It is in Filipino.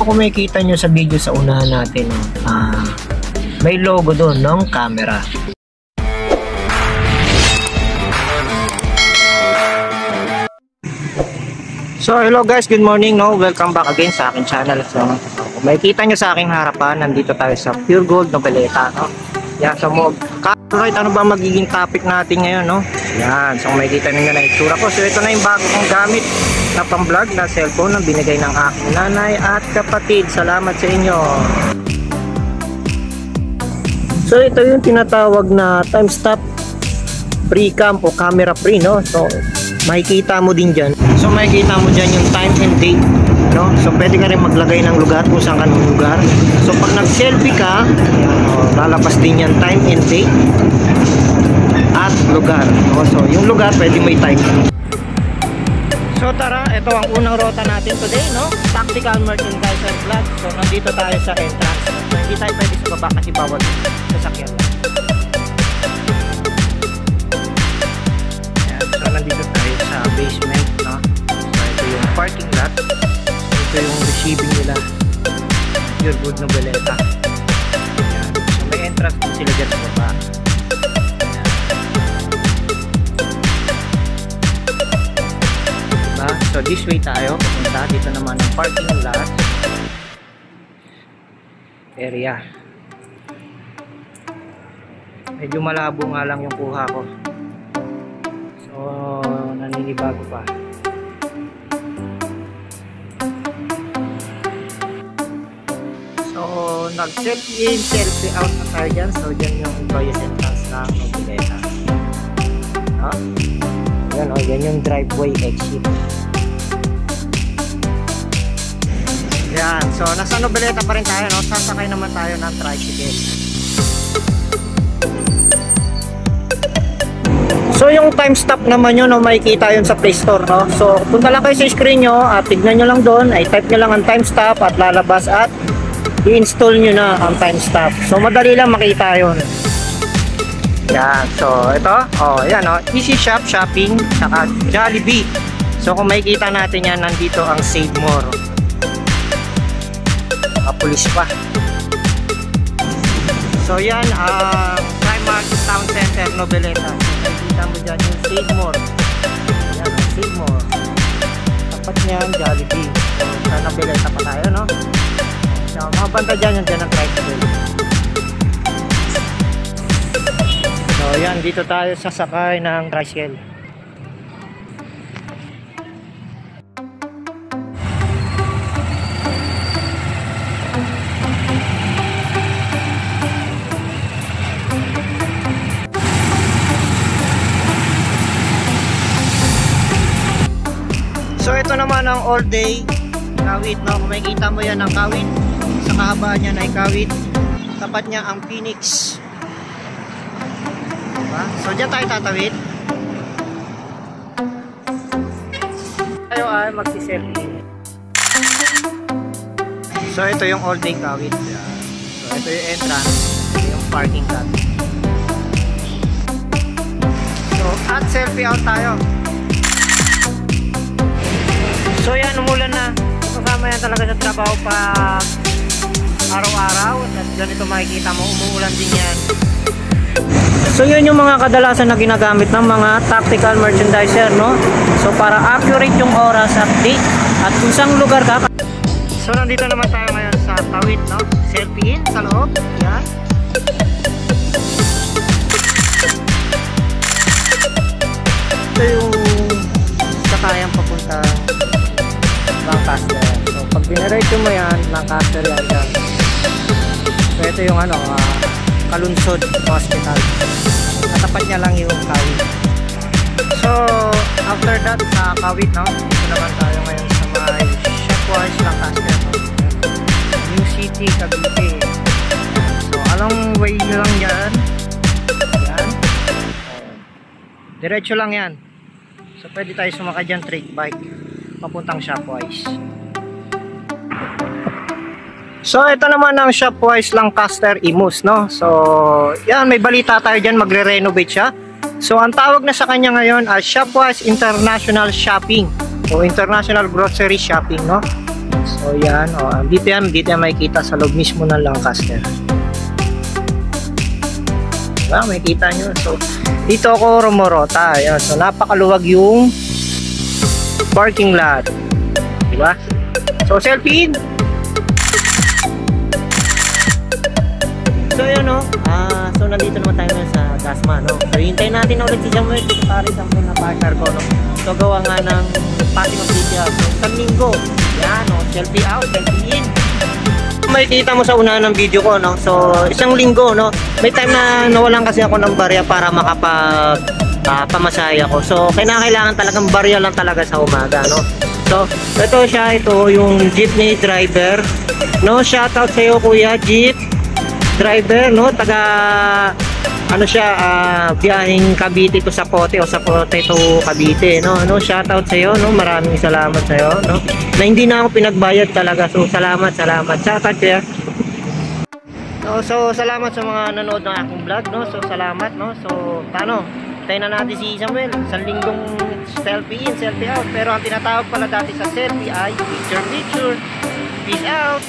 kung makikita nyo sa video sa unahan natin, may logo doon ng camera. So hello guys, good morning, welcome back again sa aking channel. So kung makikita nyo sa aking harapan, nandito tayo sa Pure Gold Noveleta, Yan, so right, ano ba magiging topic natin ngayon, Yan, so kung makikita nyo na itsura ko. So ito na yung bago kong gamit na pang-vlog na cellphone na binigay ng aking nanay at kapatid. Salamat sa inyo. So ito yung tinatawag na time stop free cam o camera free, So makikita mo din dyan. So makikita mo dyan yung time and date, So pwede ka rin maglagay ng lugar kung saan ka ng lugar. So pag nag-selfie ka, lalabas din yan time and date at lugar, So yung lugar pwede may time. So tara, ito ang unang rota natin today, Tactical Merchandiser Vlog. So nandito tayo sa entrance. So hindi tayo pwede sa baba kasi bawal sasakyan. So nandito tayo sa basement, So ito yung parking lot. Ito yung receiving nila, Pure Gold Noveleta. So may entrance din sila dyan sa baba. So this way tayo pupunta. Dito naman ang parking lot area. Medyo malabo nga lang yung kuha ko, so naninibago pa. So nag-selfie in, selfie out na tayo dyan. So dyan yung employees entrance ng Noveleta. Yan yung driveway exit. Yan, so nasa Noveleta pa rin tayo, Sasakay naman tayo ng tricycle. So yung time stop naman yun, makikita yun sa Play Store, So punta lang kayo sa screen nyo at tignan nyo lang doon, ay type nyo lang ang time stop at lalabas at i-install nyo na ang time stop. So madali lang makita yun. Yan, so ito, yan, Easy Shop Shopping saka Jollibee. So kung makikita natin yan, nandito ang Save More. Pulis pa. So yan ang Primark Town Center Noveleta. So makikita mo dyan yung Save More. Yan ang Save More. Tapat niyan Jollibee. So sa Noveleta pa tayo, So mga banda dyan yung dyan ang tricycle. So yan, dito tayo sasakay ng tricycle. So ito naman ang all day Kawit, Kung makikita mo yan ang Kawit, sa kahabaan niya ay Kawit, tapat niya ang Phoenix, diba? So dyan tayo tatawid. Tayo ay magsiselfie. So ito yung all day Kawit. So ito yung entrance, ito yung parking lot. So at selfie out tayo. So yan, umulan na. Kasama yan talaga sa trabaho pa araw-araw. At ganito makikita mo, umuulan din yan. So yun yung mga kadalasan na ginagamit ng mga tactical merchandiser, So para accurate yung oras at date at kung saan lugar ka. So nandito naman tayo ngayon sa Tawid, Selfie in sa loob. Yan. Ito yung sakayang papunta Lancaster. So pag biniretso mo yan, Lancaster yan dyan. So ito yung Kalunsod Hospital. Katapat niya lang yung Kawit. So after that sa Kawit, dito naman tayo ngayon sa may Shopwise Lancaster, New City, Cavite. So along way nyo lang yan. Yan. Diretso lang yan. So pwede tayo sumakay dyan, trade bike papuntang Shopwise. So ito naman ang Shopwise Lancaster Imus, So yan, may balita tayo dyan, magre-renovate siya. So ang tawag na sa kanya ngayon ay Shopwise International Shopping o International Grocery Shopping, So yan, dito yan makikita sa loob mismo ng Lancaster. Diba, makikita nyo. So dito ako rumorota. Ayan. So napakaluwag yung parking lot. Diba? So selfie in. So yun so nandito naman tayo sa Dasma, no? So hintayin natin ulit si Samuel. Pare Samuel na partner ko, no? So gawa nga ng pati ng video. So isang linggo. Yan, selfie out, selfie in. Makikita mo sa unahan ng video ko, no? So isang linggo, no? May time na nawalan kasi ako ng barya para makapag pamasaya ko. So kailangan talagang barya lang talaga sa umaga, no? So ito yung jeepney driver, no? Shoutout sa iyo, Kuya Jeep driver, no? Taga biyaheng Cavite to Zapote o Zapote to Cavite, no? Shoutout sa iyo, no? Maraming salamat sa iyo, no? Na hindi na ako pinagbayad talaga. So salamat. Shoutout kuya. No, so salamat sa mga nanood ng aking vlog, no? So salamat, no? So paano? Tayo na natin si Samuel sa linggong selfie in, selfie out. Pero ang tinatawag pala dati sa selfie ay picture. Peace out.